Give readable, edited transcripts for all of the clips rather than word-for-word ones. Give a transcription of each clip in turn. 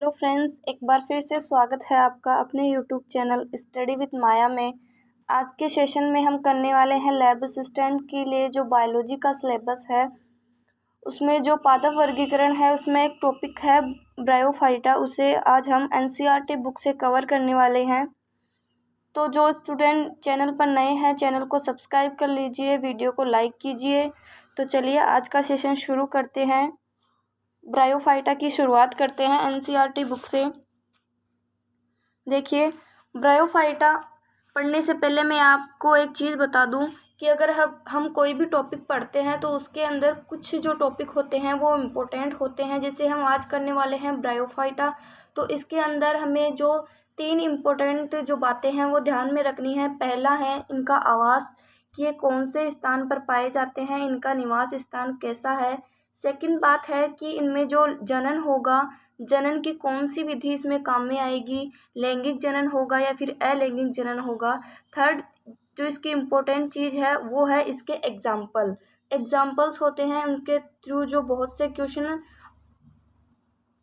Hello friends, एक बार फिर से स्वागत है आपका अपने यूट्यूब चैनल स्टडी विद माया में। आज के सेशन में हम करने वाले हैं लैब असिस्टेंट के लिए जो बायोलॉजी का सिलेबस है उसमें जो पादप वर्गीकरण है उसमें एक टॉपिक है ब्रायोफाइटा। उसे आज हम एनसीईआरटी बुक से कवर करने वाले हैं। तो जो स्टूडेंट चैनल पर नए हैं चैनल को सब्सक्राइब कर लीजिए, वीडियो को लाइक कीजिए। तो चलिए आज का सेशन शुरू करते हैं। ब्रायोफाइटा की शुरुआत करते हैं एनसीईआरटी बुक से। देखिए, ब्रायोफाइटा पढ़ने से पहले मैं आपको एक चीज़ बता दूं कि अगर हम कोई भी टॉपिक पढ़ते हैं तो उसके अंदर कुछ जो टॉपिक होते हैं वो इम्पोर्टेंट होते हैं। जैसे हम आज करने वाले हैं ब्रायोफाइटा, तो इसके अंदर हमें जो 3 इम्पोर्टेंट जो बातें हैं वो ध्यान में रखनी है। पहला है इनका आवास, कि ये कौन से स्थान पर पाए जाते हैं, इनका निवास स्थान कैसा है। सेकंड बात है कि इनमें जो जनन होगा, जनन की कौन सी विधि इसमें काम में आएगी, लैंगिक जनन होगा या फिर अलैंगिक जनन होगा। थर्ड जो इसकी इम्पोर्टेंट चीज़ है वो है इसके एग्जाम्पल्स होते हैं, उनके थ्रू जो बहुत से क्वेश्चन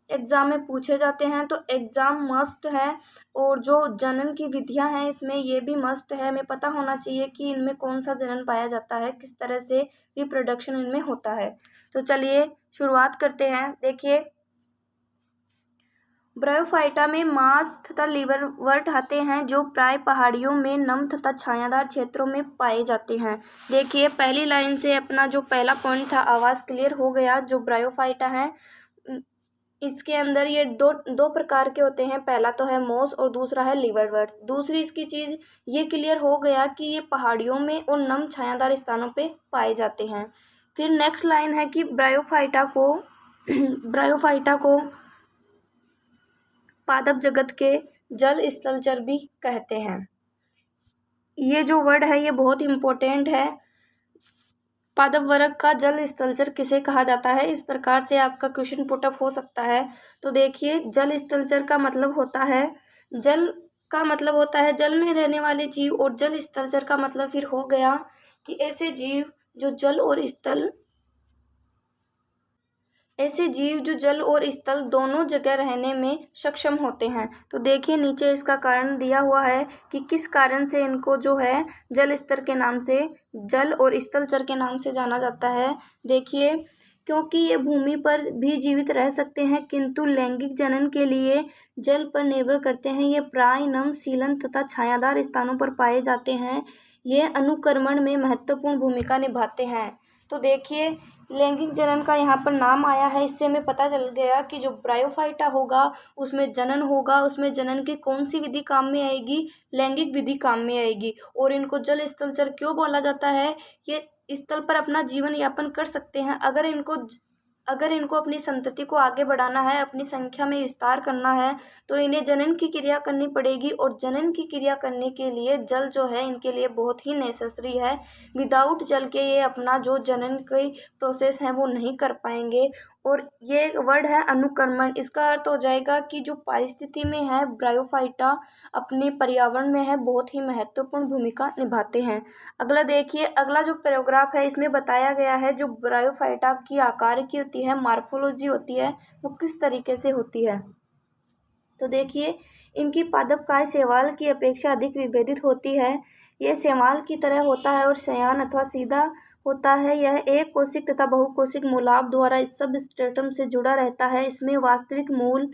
एग्ज़ाम में पूछे जाते हैं। तो एग्ज़ाम मस्ट है, और जो जनन की विधियां हैं इसमें ये भी मस्ट है। हमें पता होना चाहिए कि इनमें कौन सा जनन पाया जाता है, किस तरह से रिप्रोडक्शन इनमें होता है। तो चलिए शुरुआत करते हैं। देखिए, ब्रायोफाइटा में मांस तथा लिवरवर्ट आते हैं जो प्राय पहाड़ियों में नम तथा छायादार क्षेत्रों में पाए जाते हैं। देखिए, पहली लाइन से अपना जो पहला पॉइंट था आवाज क्लियर हो गया। जो ब्रायोफाइटा है इसके अंदर ये दो प्रकार के होते हैं। पहला तो है मोस और दूसरा है लिवरवर्ट। दूसरी इसकी चीज़ ये क्लियर हो गया कि ये पहाड़ियों में और नम छायादार स्थानों पे पाए जाते हैं। फिर नेक्स्ट लाइन है कि ब्रायोफाइटा को पादप जगत के जल स्थलचर भी कहते हैं। ये जो वर्ड है ये बहुत इम्पोर्टेंट है। पादप वर्ग का जल स्थलचर किसे कहा जाता है, इस प्रकार से आपका क्वेश्चन पुटअप हो सकता है। तो देखिए, जल स्थलचर का मतलब होता है जल में रहने वाले जीव, और जल स्थलचर का मतलब फिर हो गया कि ऐसे जीव जो जल और स्थल दोनों जगह रहने में सक्षम होते हैं। तो देखिए, नीचे इसका कारण दिया हुआ है कि किस कारण से इनको जो है जल स्तर के नाम से, जल और स्थलचर के नाम से जाना जाता है। देखिए, क्योंकि ये भूमि पर भी जीवित रह सकते हैं किंतु लैंगिक जनन के लिए जल पर निर्भर करते हैं। ये प्राय नम, सीलन तथा छायादार स्थानों पर पाए जाते हैं। ये अनुक्रमण में महत्वपूर्ण भूमिका निभाते हैं। तो देखिए, लैंगिक जनन का यहाँ पर नाम आया है, इससे हमें पता चल गया कि जो ब्रायोफाइटा होगा उसमें जनन होगा, उसमें जनन की कौन सी विधि काम में आएगी, लैंगिक विधि काम में आएगी। और इनको जल स्थलचर क्यों बोला जाता है, ये स्थल पर अपना जीवन यापन कर सकते हैं। अगर इनको अपनी संतति को आगे बढ़ाना है, अपनी संख्या में विस्तार करना है, तो इन्हें जनन की क्रिया करनी पड़ेगी। और जनन की क्रिया करने के लिए जल जो है इनके लिए बहुत ही नेसेसरी है। विदाउट जल के ये अपना जो जनन की प्रोसेस है वो नहीं कर पाएंगे। और ये वर्ड है अनुक्रमण, इसका अर्थ हो जाएगा कि जो परिस्थिति में है ब्रायोफाइटा अपने पर्यावरण में है बहुत ही महत्वपूर्ण भूमिका निभाते हैं। अगला देखिए, अगला जो पैराग्राफ है इसमें बताया गया है जो ब्रायोफाइटा की आकार की होती है, मार्फोलॉजी होती है, वो किस तरीके से होती है। तो देखिए, इनकी पादपकाय शैवाल की अपेक्षा अधिक विभेदित होती है। ये शैवाल की तरह होता है और शयन अथवा सीधा होता है। यह एक कोशिक तथा बहुकोशिक मूलाभ द्वारा सबस्ट्रेटम से जुड़ा रहता है। इसमें वास्तविक मूल,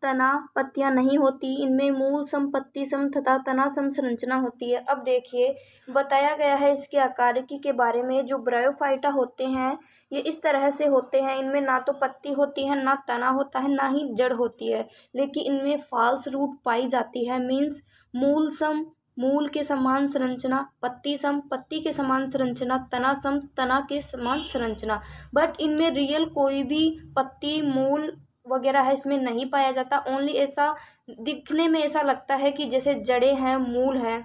तना, पत्तियां नहीं होती। इनमें मूल सम, पत्ती सम तथा तना सम संरचना होती है। अब देखिए, बताया गया है इसके आकारिकी के बारे में। जो ब्रायोफाइटा होते हैं ये इस तरह से होते हैं, इनमें ना तो पत्ती होती है, ना तना होता है, ना ही जड़ होती है, लेकिन इनमें फाल्स रूट पाई जाती है। मीन्स मूल सम, मूल के समान संरचना, पत्ती सम, पत्ती के समान संरचना, तना सम, तना के समान संरचना। बट इनमें रियल कोई भी पत्ती, मूल वगैरह है इसमें नहीं पाया जाता। ओनली ऐसा दिखने में ऐसा लगता है कि जैसे जड़ें हैं, मूल है।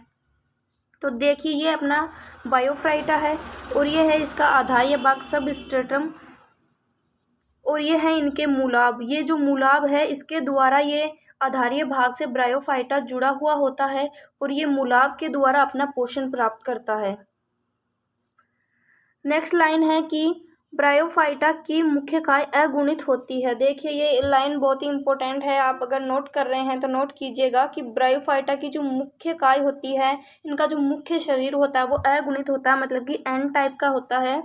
तो देखिए, ये अपना बायोफाइटा है और ये है इसका आधारीय भाग सबस्ट्रेटम, और ये है इनके मूलाभ। ये जो मूलाभ है इसके द्वारा ये आधारीय भाग से ब्रायोफाइटा जुड़ा हुआ होता है और ये मूलाभ के द्वारा अपना पोषण प्राप्त करता है। नेक्स्ट लाइन है कि ब्रायोफाइटा की मुख्य काय अगुणित होती है। देखिए ये लाइन बहुत ही इंपॉर्टेंट है, आप अगर नोट कर रहे हैं तो नोट कीजिएगा कि ब्रायोफाइटा की जो मुख्य काय होती है, इनका जो मुख्य शरीर होता है वो अगुणित होता है, मतलब कि एन टाइप का होता है।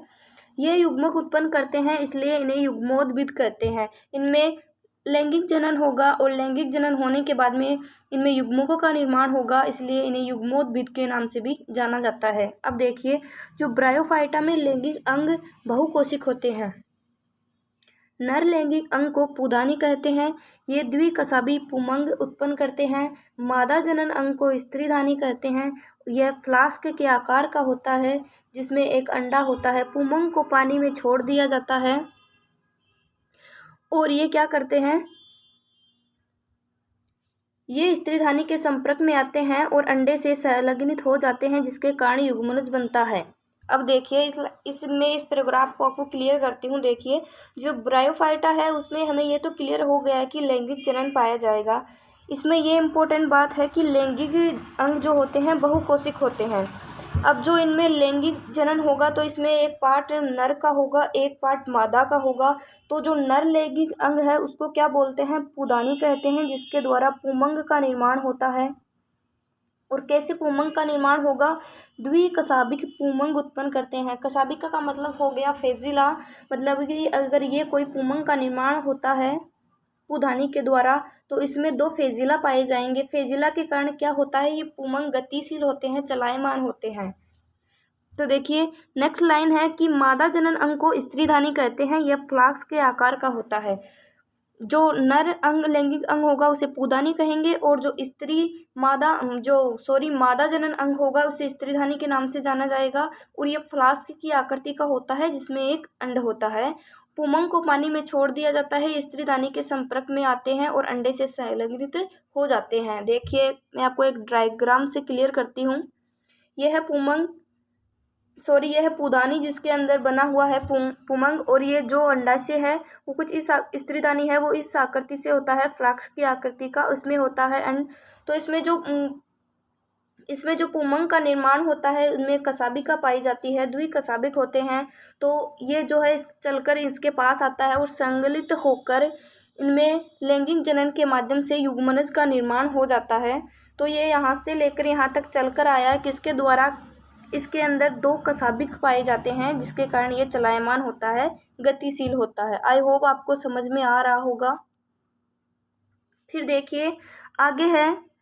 ये युग्मक उत्पन्न करते हैं, इसलिए इन्हें युग्मोद्भिद कहते हैं। इनमें लैंगिक जनन होगा और लैंगिक जनन होने के बाद में इनमें युग्मकों का निर्माण होगा, इसलिए इन्हें युग्मोद्भिद के नाम से भी जाना जाता है। अब देखिए जो ब्रायोफाइटा में लैंगिक अंग बहुकोशिक होते हैं। नर लैंगिक अंग को पुदानी कहते हैं। ये द्विकसाबी पुमंग उत्पन्न करते हैं। मादा जनन अंग को स्त्रीधानी कहते हैं। यह फ्लास्क के आकार का होता है जिसमें एक अंडा होता है। पुमंग को पानी में छोड़ दिया जाता है और ये क्या करते हैं, ये स्त्रीधानी के संपर्क में आते हैं और अंडे से संलग्नित हो जाते हैं, जिसके कारण युग्मनज बनता है। अब देखिए इसमें इस पैराग्राफ को आपको क्लियर करती हूँ। देखिए जो ब्रायोफाइटा है उसमें हमें ये तो क्लियर हो गया है कि लैंगिक जनन पाया जाएगा। इसमें ये इम्पोर्टेंट बात है कि लैंगिक अंग जो होते हैं बहुकोशिक होते हैं। अब जो इनमें लैंगिक जनन होगा तो इसमें एक पार्ट नर का होगा, एक पार्ट मादा का होगा। तो जो नर लैंगिक अंग है उसको क्या बोलते हैं, पुदानी कहते हैं, जिसके द्वारा पुमंग का निर्माण होता है। और कैसे पुमंग का निर्माण होगा, द्विकसाबिक पुमंग उत्पन्न करते हैं। कसाबिका का मतलब हो गया फेजिला, मतलब कि अगर ये कोई पुमंग का निर्माण होता है पुदानी के द्वारा तो इसमें दो फेजिला पाए जाएंगे। फेजिला के कारण क्या होता है, ये पुमंग गतिशील होते हैं, चलायमान होते हैं। तो देखिए नेक्स्ट लाइन है कि मादा जनन अंग को स्त्रीधानी कहते हैं। यह फ्लास्क के आकार का होता है। जो नर अंग लैंगिक अंग होगा उसे पुदानी कहेंगे और जो मादा जनन अंग होगा उसे स्त्रीधानी के नाम से जाना जाएगा। और ये फ्लास्क की आकृति का होता है जिसमें एक अंड होता है। पुमंग को पानी में छोड़ दिया जाता है, ये स्त्रीधानी के संपर्क में आते हैं और अंडे से संलग्नित हो जाते हैं। देखिए मैं आपको एक डायग्राम से क्लियर करती हूँ। यह है यह है पुदानी जिसके अंदर बना हुआ है पुमंग, और ये जो अंडाशय है वो कुछ इस स्त्रीदानी है वो इस आकृति से होता है, फ्लास्क की आकृति का, उसमें होता है अंड। तो इसमें जो पुमंग का निर्माण होता है उनमें कसाबिका पाई जाती है, द्विकसाबिक होते हैं। तो ये जो है चलकर इसके पास आता है और संगलित होकर इनमें लैंगिक जनन के माध्यम से युग्मनज का निर्माण हो जाता है। तो ये यहाँ से लेकर यहाँ तक चलकर आया है, किसके द्वारा, इसके अंदर दो कसाबिक पाए जाते हैं जिसके कारण ये चलायमान होता है, गतिशील होता है। आई होप आपको समझ में आ रहा होगा। फिर देखिए आगे है,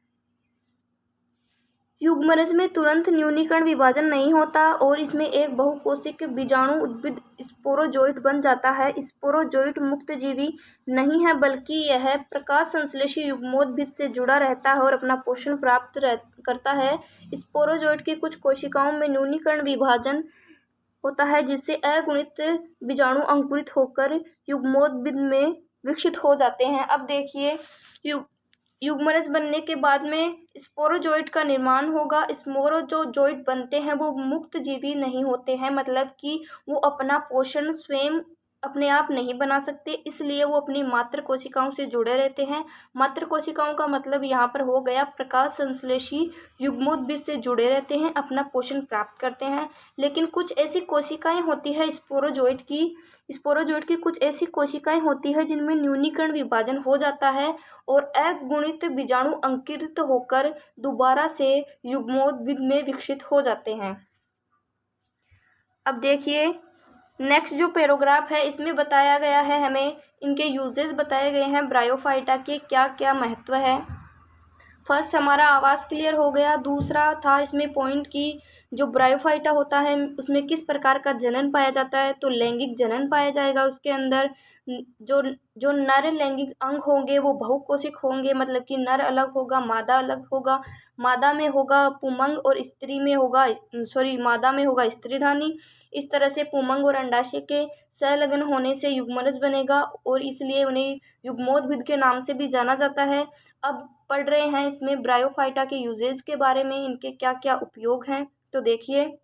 युग्मनज में तुरंत न्यूनीकरण विभाजन नहीं होता और इसमें एक बहुकोशिक बीजाणु उद्भिद स्पोरोजोइट बन जाता है। स्पोरोजोइट मुक्तजीवी नहीं है बल्कि यह प्रकाश संश्लेषी युग्मोद्भिद से जुड़ा रहता है और अपना पोषण प्राप्त करता है। स्पोरोजोइट की कुछ कोशिकाओं में न्यूनीकरण विभाजन होता है जिससे अगुणित बीजाणु अंकुरित होकर युग्मोद्भिद में विकसित हो जाते हैं। अब देखिए युग्मनज बनने के बाद में स्पोरोजोइट का निर्माण होगा। स्पोरोजोइट बनते हैं वो मुक्त जीवी नहीं होते हैं, मतलब कि वो अपना पोषण स्वयं अपने आप नहीं बना सकते, इसलिए वो अपनी मातृ कोशिकाओं से जुड़े रहते हैं। मातृ कोशिकाओं का मतलब यहाँ पर हो गया प्रकाश संश्लेषी युग्मोद्भिद से जुड़े रहते हैं, अपना पोषण प्राप्त करते हैं। लेकिन कुछ ऐसी कोशिकाएं होती है स्पोरोजोइट की कुछ ऐसी कोशिकाएं होती है जिनमें न्यूनीकरण विभाजन हो जाता है और अगुणित बीजाणु अंकुरित होकर दोबारा से युग्मोद्भिद में विकसित हो जाते हैं। अब देखिए नेक्स्ट जो पैराग्राफ है इसमें बताया गया है, हमें इनके यूजेस बताए गए हैं, ब्रायोफाइटा के क्या क्या महत्व है। फर्स्ट हमारा आवाज़ क्लियर हो गया। दूसरा था इसमें पॉइंट की जो ब्रायोफाइटा होता है उसमें किस प्रकार का जनन पाया जाता है, तो लैंगिक जनन पाया जाएगा। उसके अंदर जो जो नर लैंगिक अंग होंगे वो बहुकोशिक होंगे, मतलब कि नर अलग होगा, मादा अलग होगा। मादा में होगा पुमंग और स्त्री में होगा मादा में होगा स्त्रीधानी। इस तरह से पुमंग और अंडाशय के संलग्न होने से युग्मनज बनेगा और इसलिए उन्हें युग्मोद्भिद के नाम से भी जाना जाता है। अब पढ़ रहे हैं इसमें ब्रायोफाइटा के यूजेज के बारे में, इनके क्या क्या उपयोग हैं। तो देखिए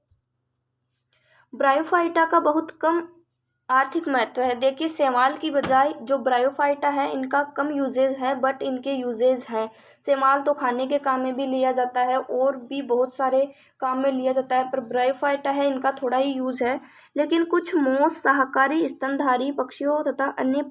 ब्रायोफाइटा का बहुत कम आर्थिक महत्व है। देखिए शैवाल की बजाय जो ब्रायोफाइटा है इनका कम यूजेज है, बट इनके यूजेज हैं। शैवाल तो खाने के काम में भी लिया जाता है और भी बहुत सारे काम में लिया जाता है, पर ब्रायोफाइटा है इनका थोड़ा ही यूज है। लेकिन कुछ मोस शाकाहारी स्तनधारी पक्षियों तथा अन्य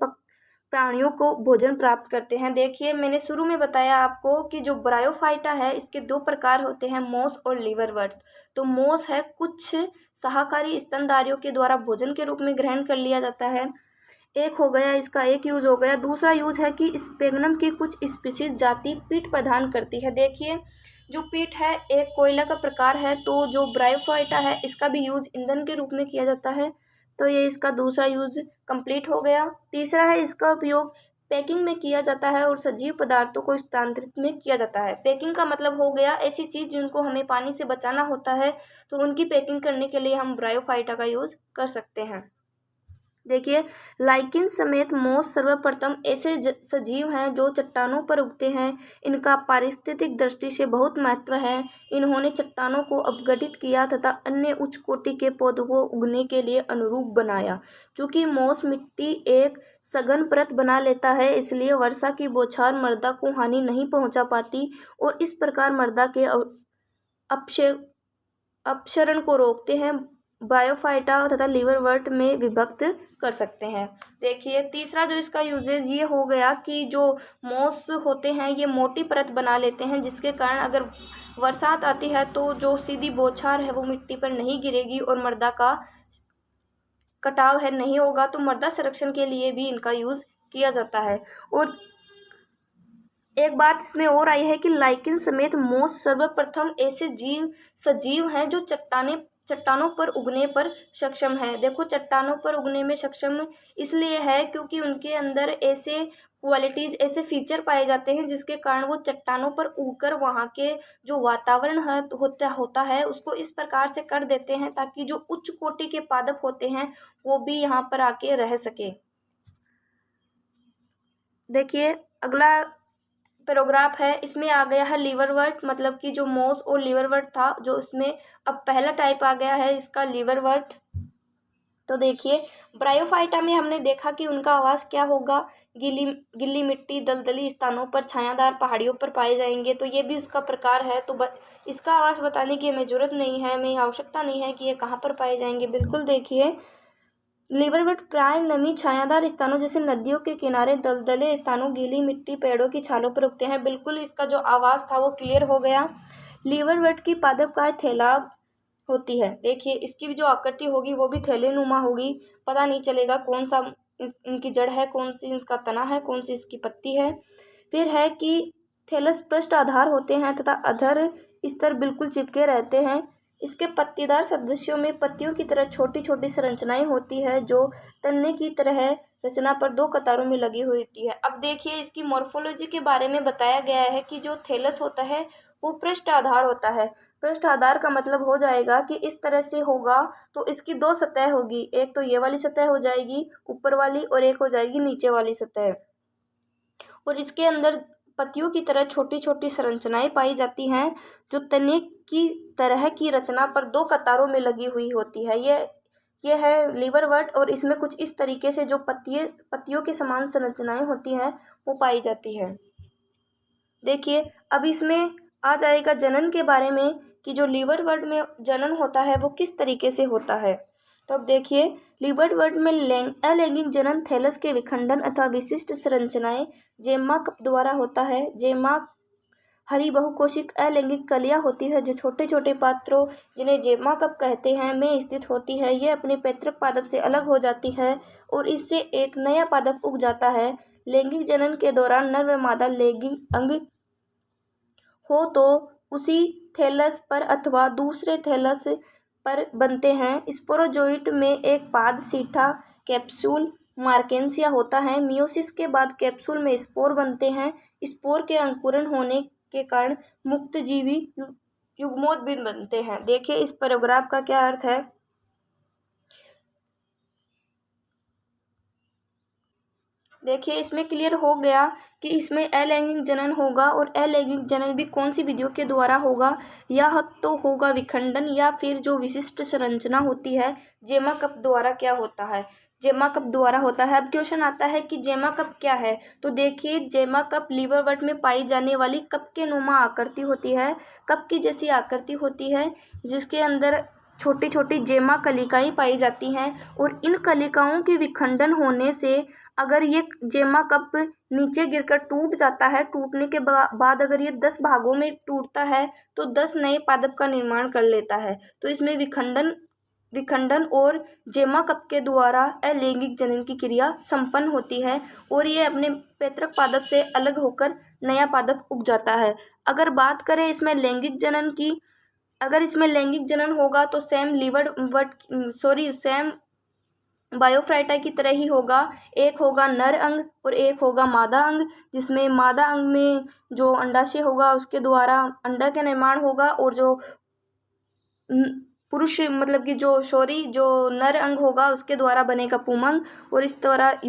प्राणियों को भोजन प्राप्त करते हैं। देखिए मैंने शुरू में बताया आपको कि जो ब्रायोफाइटा है इसके दो प्रकार होते हैं, मोस और लिवरवर्ट। तो मोस है कुछ शाकाहारी स्तनधारियों के द्वारा भोजन के रूप में ग्रहण कर लिया जाता है। एक हो गया इसका एक यूज हो गया। दूसरा यूज है कि स्पेगनम की कुछ स्पीसीज जाति पीठ प्रदान करती है। देखिए जो पीठ है एक कोयला का प्रकार है, तो जो ब्रायोफाइटा है इसका भी यूज ईंधन के रूप में किया जाता है। तो ये इसका दूसरा यूज कंप्लीट हो गया। तीसरा है इसका उपयोग पैकिंग में किया जाता है और सजीव पदार्थों को स्थानांतरित में किया जाता है। पैकिंग का मतलब हो गया ऐसी चीज़ जिनको हमें पानी से बचाना होता है, तो उनकी पैकिंग करने के लिए हम ब्रायोफाइटा का यूज़ कर सकते हैं। देखिए लाइकिन समेत मोस सर्वप्रथम ऐसे सजीव हैं जो चट्टानों पर उगते हैं। इनका पारिस्थितिक दृष्टि से बहुत महत्व है। इन्होंने चट्टानों को अपघटित किया तथा अन्य उच्च कोटि के पौधों को उगने के लिए अनुरूप बनाया। चूंकि मोस मिट्टी एक सघन परत बना लेता है, इसलिए वर्षा की बौछार मृदा को हानि नहीं पहुंचा पाती और इस प्रकार मृदा के अपक्षरण को रोकते हैं। बायोफाइटा तथा लिवरवर्ट में विभक्त कर सकते हैं। देखिए तीसरा जो इसका यूजेज ये हो गया कि जो मोस होते हैं ये मोटी परत बना लेते हैं, जिसके कारण अगर बरसात आती है तो जो सीधी बौछार है वो मिट्टी पर नहीं गिरेगी और मृदा का कटाव है नहीं होगा। तो मृदा संरक्षण के लिए भी इनका यूज किया जाता है। और एक बात इसमें और आई है कि लाइकिन समेत मोस सर्वप्रथम ऐसे सजीव हैं जो चट्टानों पर उगने पर सक्षम है। देखो चट्टानों पर उगने में सक्षम इसलिए है क्योंकि उनके अंदर ऐसे क्वालिटीज ऐसे फीचर पाए जाते हैं जिसके कारण वो चट्टानों पर उगकर वहाँ के जो वातावरण है होता है उसको इस प्रकार से कर देते हैं ताकि जो उच्च कोटि के पादप होते हैं वो भी यहाँ पर आके रह सके। देखिए अगला पैराग्राफ है, इसमें आ गया है लिवरवर्ट, मतलब कि जो मोस और लिवरवर्ट था जो इसमें अब पहला टाइप आ गया है इसका लिवरवर्ट। तो देखिए ब्रायोफाइटा में हमने देखा कि उनका आवास क्या होगा, गिल्ली मिट्टी दलदली स्थानों पर छायादार पहाड़ियों पर पाए जाएंगे। तो ये भी उसका प्रकार है। तो इसका आवास बताने की हमें जरूरत नहीं है, हमें आवश्यकता नहीं है कि ये कहाँ पर पाए जाएंगे। बिल्कुल देखिए लिवरवर्ट प्राय नमी छायादार स्थानों जैसे नदियों के किनारे, दलदले स्थानों, गीली मिट्टी, पेड़ों की छालों पर उगते हैं। बिल्कुल इसका जो आवाज था वो क्लियर हो गया। लिवरवर्ट की पादपकाय थैलाब होती है। देखिए इसकी भी जो आकृति होगी वो भी थैले नुमा होगी। पता नहीं चलेगा कौन सा इनकी जड़ है, कौन सी इसका तना है, कौन सी इसकी पत्ती है। फिर है कि थैलस पृष्ठ आधार होते हैं तथा अधर स्तर बिल्कुल चिपके रहते हैं। इसके पत्तीदार सदस्यों में पत्तियों की तरह छोटी छोटी संरचनाएं होती है जो तन्ने की तरह रचना पर दो कतारों में लगी हुई होती है। अब देखिए इसकी मॉर्फोलॉजी के बारे में बताया गया है कि जो थैलस होता है वो पृष्ठ आधार होता है। पृष्ठ आधार का मतलब हो जाएगा कि इस तरह से होगा तो इसकी दो सतह होगी, एक तो ये वाली सतह हो जाएगी ऊपर वाली और एक हो जाएगी नीचे वाली सतह। और इसके अंदर पत्तियों की तरह छोटी छोटी संरचनाएं पाई जाती हैं जो तने की तरह की रचना पर दो कतारों में लगी हुई होती है। ये है लिवरवर्ट और इसमें कुछ इस तरीके से जो पत्तियों के समान संरचनाएं होती हैं वो पाई जाती है। देखिए अब इसमें आ जाएगा जनन के बारे में कि जो लिवरवर्ट में जनन होता है वो किस तरीके से होता है। तो अब देखिए लिवरवर्ट में अलैंगिक जनन थैलस के विखंडन अथवा विशिष्ट संरचनाएं जेमा कप द्वारा होता है। जेमा हरी बहुकोशिक अलैंगिक कलियां होती है जो छोटे छोटे पात्रों जिन्हें जेमा कप कहते हैं में स्थित होती है। यह अपने पैतृक पादप से अलग हो जाती है और इससे एक नया पादप उग जाता है। लैंगिक जनन के दौरान नर व मादा लैंगिक अंग हो तो उसी थैलस पर अथवा दूसरे थैलस पर बनते हैं। स्पोरोजोइट में एक पाद सीठा कैप्सूल मार्केंसिया होता है। मियोसिस के बाद कैप्सूल में स्पोर बनते हैं। स्पोर के अंकुरण होने के कारण मुक्तजीवी युग्मोद्भिद बनते हैं। देखिए इस पैराग्राफ का क्या अर्थ है। देखिए इसमें क्लियर हो गया कि इसमें अलैंगिक जनन होगा और अलैंगिक जनन भी कौन सी विधियों के द्वारा होगा, या तो होगा विखंडन या फिर जो विशिष्ट संरचना होती है जेमा कप द्वारा क्या होता है। जेमा कप द्वारा होता है। अब क्वेश्चन आता है कि जेमा कप क्या है। तो देखिए, जेमा कप लीवरवर्ट में पाई जाने वाली कप के नुमा आकृति होती है, कप की जैसी आकृति होती है, जिसके अंदर छोटी छोटी जेमा कलिकाएं पाई जाती हैं, और इन कलिकाओं के विखंडन होने से अगर ये जेमा कप नीचे गिरकर टूट जाता है, टूटने के बाद अगर ये 10 भागों में टूटता है तो 10 नए पादप का निर्माण कर लेता है। तो इसमें विखंडन और जेमा कप के द्वारा अलैंगिक जनन की क्रिया संपन्न होती है, और ये अपने पैतृक पादप से अलग होकर नया पादप उग जाता है। अगर बात करें इसमें लैंगिक जनन की, अगर इसमें लैंगिक जनन होगा तो सेम बायोफ्राइटा की तरह ही होगा। एक होगा नर अंग और एक होगा मादा अंग, जिसमें मादा अंग में जो अंडाशय होगा उसके द्वारा अंडा का निर्माण होगा, और जो पुरुष मतलब कि जो नर अंग होगा उसके द्वारा बनेगा पुमंग, और इस तरह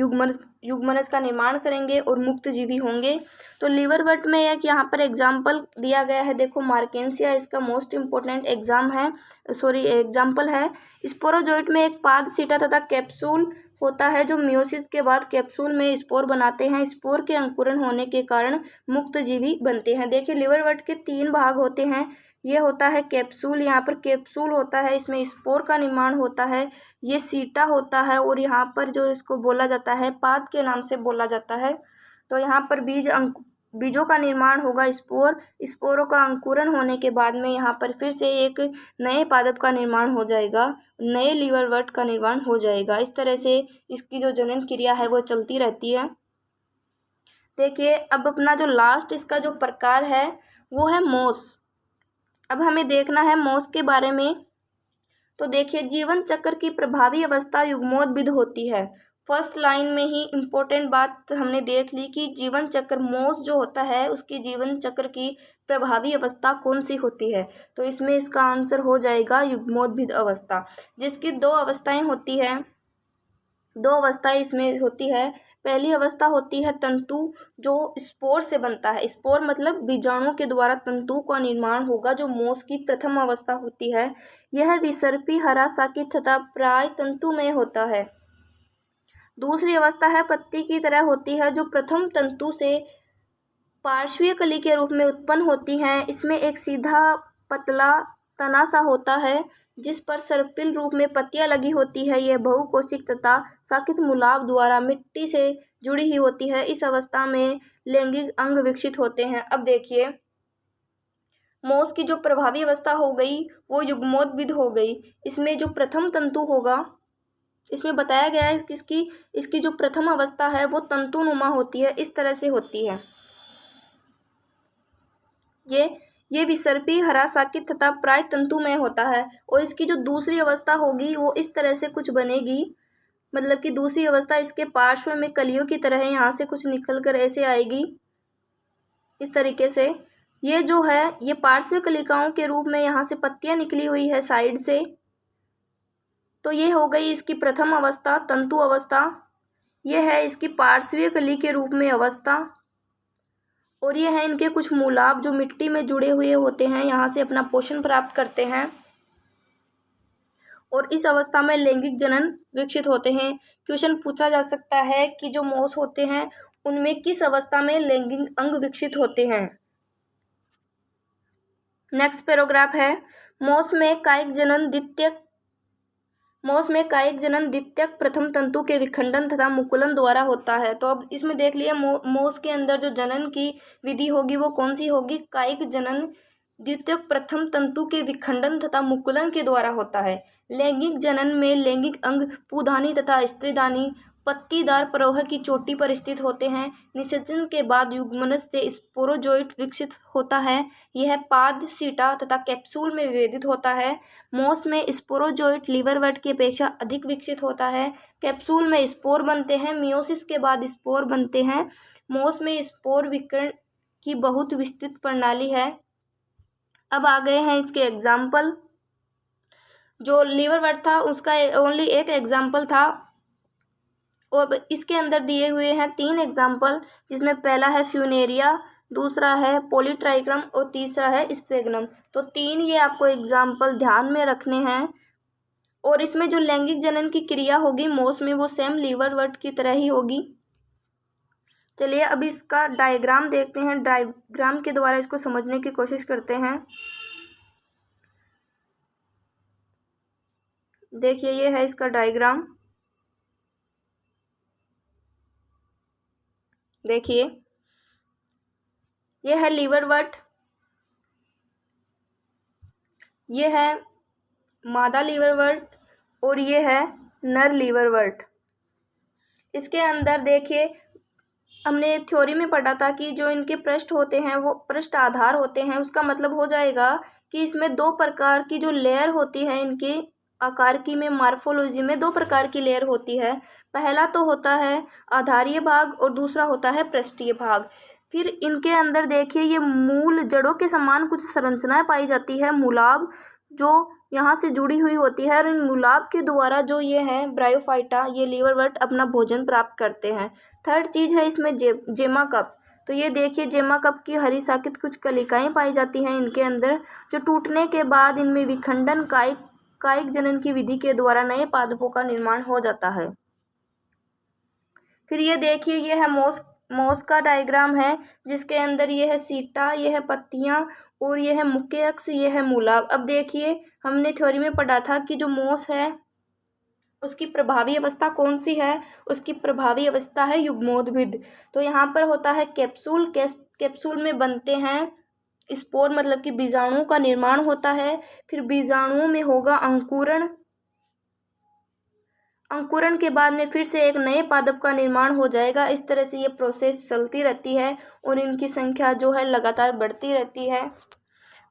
युग्मनज का निर्माण करेंगे और मुक्त जीवी होंगे। तो लीवरवर्ट में एक यहाँ पर एग्जाम्पल दिया गया है, देखो मार्केंसिया इसका मोस्ट इम्पोर्टेंट एग्जाम्पल है। स्पोरोजोइट में एक पाद सीटा तथा कैप्सूल होता है, जो मियोसिस के बाद कैप्सूल में स्पोर बनाते हैं। स्पोर के अंकुरण होने के कारण मुक्त जीवी बनते हैं। देखिए, लीवरवर्ट के 3 भाग होते हैं। ये होता है कैप्सूल, यहाँ पर कैप्सूल होता है, इसमें स्पोर का निर्माण होता है। ये सीटा होता है, और यहाँ पर जो इसको बोला जाता है पाद के नाम से बोला जाता है। तो यहाँ पर बीजों का निर्माण होगा, स्पोरों का अंकुरण होने के बाद में यहाँ पर फिर से एक नए पादप का निर्माण हो जाएगा, नए लीवरवर्ट का निर्माण हो जाएगा। इस तरह से इसकी जो जनन क्रिया है वो चलती रहती है। देखिए, अब अपना जो लास्ट इसका जो प्रकार है वो है मोस। अब हमें देखना है मोस के बारे में। तो देखिए, जीवन चक्र की प्रभावी अवस्था युग्मोद्भिद होती है। फर्स्ट लाइन में ही इम्पोर्टेंट बात हमने देख ली कि जीवन चक्र मोस जो होता है उसकी जीवन चक्र की प्रभावी अवस्था कौन सी होती है। तो इसमें इसका आंसर हो जाएगा युग्मोद्भिद अवस्था, जिसकी 2 अवस्थाएं होती है। 2 अवस्थाएं इसमें होती है। पहली अवस्था होती है तंतु, जो स्पोर से बनता है। स्पोर मतलब बीजाणु के द्वारा तंतु का निर्माण होगा, जो मोस की प्रथम अवस्था होती है। यह विसर्पी हरा साकी तथा प्राय तंतु में होता है। दूसरी अवस्था है पत्ती की तरह होती है, जो प्रथम तंतु से पार्श्वीय कली के रूप में उत्पन्न होती है। इसमें एक सीधा पतला तना सा होता है, जिस पर सर्पिल रूप में पत्तियां लगी होती है। यह बहुकोशिक तथा साकित मूलाभ द्वारा मिट्टी से जुड़ी ही होती है। इस अवस्था में लैंगिक अंग विकसित होते हैं। अब देखिए, मोस की जो प्रभावी अवस्था हो गई वो युग्मोद्भिद हो गई। इसमें जो प्रथम तंतु होगा, इसमें बताया गया है कि इसकी जो प्रथम अवस्था है वो तंतुनुमा होती है, इस तरह से होती है। ये विसर्पी हरा साकित तथा प्राय तंतु में होता है। और इसकी जो दूसरी अवस्था होगी वो इस तरह से कुछ बनेगी, मतलब कि दूसरी अवस्था इसके पार्श्व में कलियों की तरह है, यहाँ से कुछ निकल कर ऐसे आएगी इस तरीके से। ये जो है ये पार्श्व कलिकाओं के रूप में यहाँ से पत्तियां निकली हुई है साइड से। तो ये हो गई इसकी प्रथम अवस्था, तंतु अवस्था। ये है इसकी पार्श्वीय कली के रूप में अवस्था, और ये है इनके कुछ मूलाभ जो मिट्टी में जुड़े हुए होते हैं, यहाँ से अपना पोषण प्राप्त करते हैं, और इस अवस्था में लैंगिक जनन विकसित होते हैं। क्वेश्चन पूछा जा सकता है कि जो मोस होते हैं उनमें किस अवस्था में लैंगिक अंग विकसित होते हैं। नेक्स्ट पैराग्राफ है, मोस में कायिक जनन द्वितीयक प्रथम तंतु के विखंडन तथा मुकुलन द्वारा होता है। तो अब इसमें देख लिए मोस के अंदर जो जनन की विधि होगी वो कौन सी होगी, कायिक जनन द्वितीयक प्रथम तंतु के विखंडन तथा मुकुलन के द्वारा होता है। लैंगिक जनन में लैंगिक अंग पुधानी तथा स्त्रीदानी पत्तीदार प्रवाह की चोटी पर स्थित होते हैं। निषेचन के बाद युग्मनज से स्पोरोजोइट विकसित होता है। यह पाद, सीटा तथा कैप्सूल में विभेदित होता है। मोस में स्पोरोजोइट लीवरवर्ट की अपेक्षा अधिक विकसित होता है। कैप्सूल में स्पोर बनते हैं, मियोसिस के बाद स्पोर बनते हैं। मोस में स्पोर विकिरण की बहुत विस्तृत प्रणाली है। अब आ गए हैं इसके एग्जाम्पल। जो लीवरवर्ट था उसका ओनली एक एग्जाम्पल था, और इसके अंदर दिए हुए हैं 3 एग्जाम्पल, जिसमें पहला है फ्यूनेरिया, दूसरा है पॉलीट्राइक्रम और तीसरा है स्पेगनम। तो 3 ये आपको एग्जाम्पल ध्यान में रखने हैं। और इसमें जो लैंगिक जनन की क्रिया होगी मोस में, वो सेम लीवरवर्ट की तरह ही होगी। चलिए अब इसका डायग्राम देखते हैं, डायग्राम के द्वारा इसको समझने की कोशिश करते हैं। देखिए ये है इसका डायग्राम, देखिए ये है लीवरवर्ट, ये है मादा लीवरवर्ट और ये है नर लीवरवर्ट। इसके अंदर देखिए हमने थ्योरी में पढ़ा था कि जो इनके पृष्ठ होते हैं वो पृष्ठ आधार होते हैं, उसका मतलब हो जाएगा कि इसमें दो प्रकार की जो लेयर होती है, इनके आकार की में मार्फोलॉजी में दो प्रकार की लेयर होती है। पहला तो होता है आधारीय भाग और दूसरा होता है पृष्ठीय भाग। फिर इनके अंदर देखिए ये मूल जड़ों के समान कुछ संरचनाएं पाई जाती है, मूलाभ जो यहाँ से जुड़ी हुई होती है, और इन मूलाभ के द्वारा जो ये है ब्रायोफाइटा, ये लीवरवर्ट अपना भोजन प्राप्त करते हैं। थर्ड चीज़ है इसमें जेमा कप। तो ये देखिए जेमा कप की हरी साकित कुछ कलिकाएं पाई जाती हैं इनके अंदर, जो टूटने के बाद इनमें विखंडन कायिक जनन की विधि के द्वारा नए पादपों का निर्माण हो जाता है। फिर ये देखिए ये है मोस का डायग्राम है, जिसके अंदर ये है सीटा, ये है पत्तियां और ये है मुख्य अक्ष, ये है मूलाभ। अब देखिए हमने थ्योरी में पढ़ा था कि जो मोस है उसकी प्रभावी अवस्था कौन सी है, उसकी प्रभावी अवस्था है युग्मोद्भिद। तो यहाँ पर होता है कैप्सूल, कैप्सूल में बनते हैं स्पोर, मतलब कि बीजाणुओं का निर्माण होता है। फिर बीजाणुओं में होगा अंकुरण, अंकुरण के बाद में फिर से एक नए पादप का निर्माण हो जाएगा। इस तरह से ये प्रोसेस चलती रहती है और इनकी संख्या जो है लगातार बढ़ती रहती है।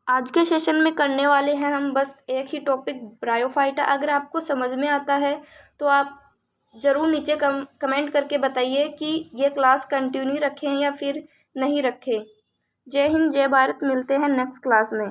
आज के सेशन में करने वाले हैं हम बस एक ही टॉपिक, ब्रायोफाइटा। अगर आपको समझ में आता है तो आप ज़रूर नीचे कमेंट करके बताइए कि ये क्लास कंटिन्यू रखें या फिर नहीं रखें। जय हिंद, जय भारत, मिलते हैं नेक्स्ट क्लास में।